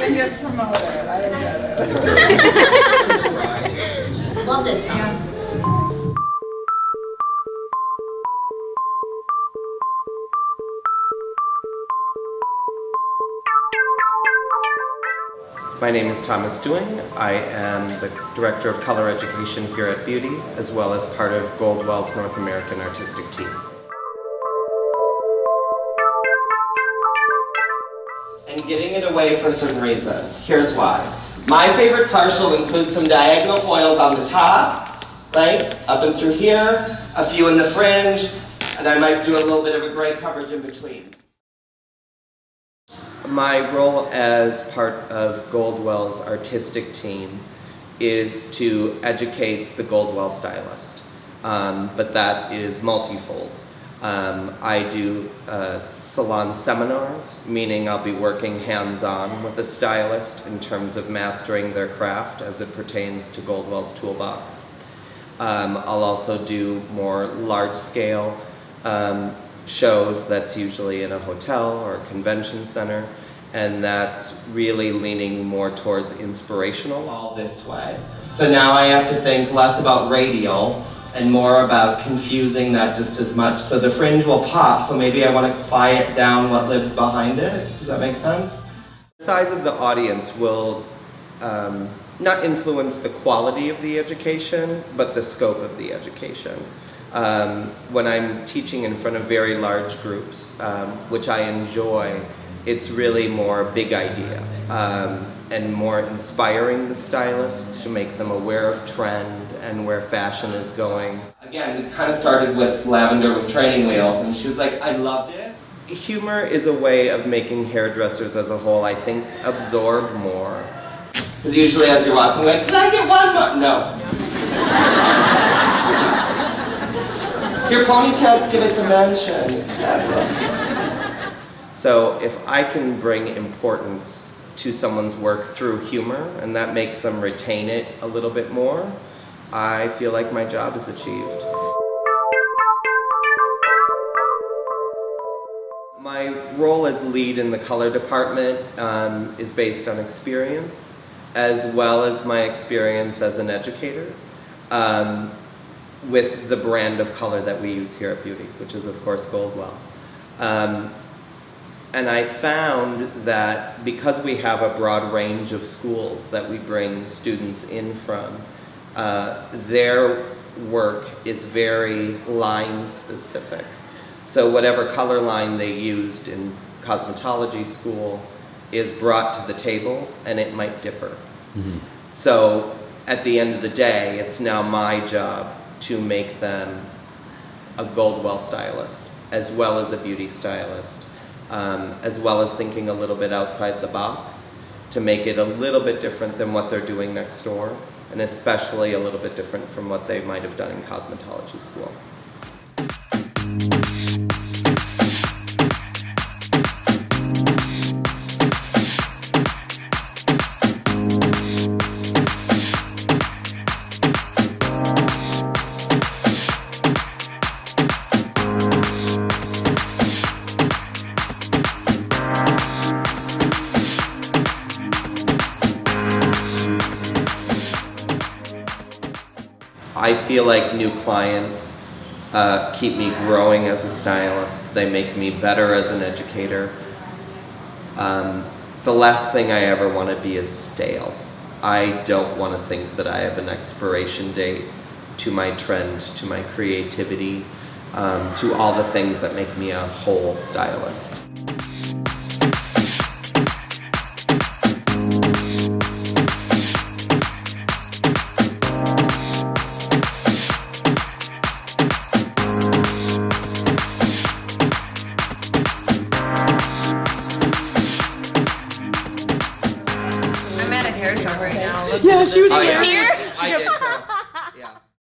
person gets promoted. I didn't get it. Love this song. My name is Thomas Dewing. I am the Director of Color Education here at Beauty, as well as part of Goldwell's North American Artistic Team. And getting it away for a certain reason. Here's why. My favorite partial includes some diagonal foils on the top, right, up and through here, a few in the fringe, and I might do a little bit of a gray coverage in between. My role as part of Goldwell's artistic team is to educate the Goldwell stylist, but that is multifold. I do salon seminars, meaning I'll be working hands-on with a stylist in terms of mastering their craft as it pertains to Goldwell's toolbox. I'll also do more large-scale shows. That's usually in a hotel or a convention center, and that's really leaning more towards inspirational all this way. So now I have to think less about radial and more about confusing that just as much. So the fringe will pop, so maybe I want to quiet down what lives behind it. Does that make sense? The size of the audience will not influence the quality of the education, but the scope of the education. When I'm teaching in front of very large groups, which I enjoy, it's really more big idea and more inspiring the stylist to make them aware of trend and where fashion is going. Again, it kind of started with Lavender with training wheels, and she was like, I loved it. Humor is a way of making hairdressers as a whole, I think, absorb more. Because usually as you're walking away, can I get one more? No. Your ponytails give it dimension. So if I can bring importance to someone's work through humor, and that makes them retain it a little bit more, I feel like my job is achieved. My role as lead in the color department is based on experience, as well as my experience as an educator. With the brand of color that we use here at Beauty, which is of course Goldwell. And I found that because we have a broad range of schools that we bring students in from, their work is very line specific. So whatever color line they used in cosmetology school is brought to the table, and it might differ. Mm-hmm. So at the end of the day, it's now my job to make them a Goldwell stylist, as well as a beauty stylist, as well as thinking a little bit outside the box to make it a little bit different than what they're doing next door, and especially a little bit different from what they might have done in cosmetology school. I feel like new clients keep me growing as a stylist. They make me better as an educator. The last thing I ever want to be is stale. I don't want to think that I have an expiration date to my trend, to my creativity, to all the things that make me a whole stylist. I'm at a hair shop right now. Yeah, she was Oh, here. yeah. I did too.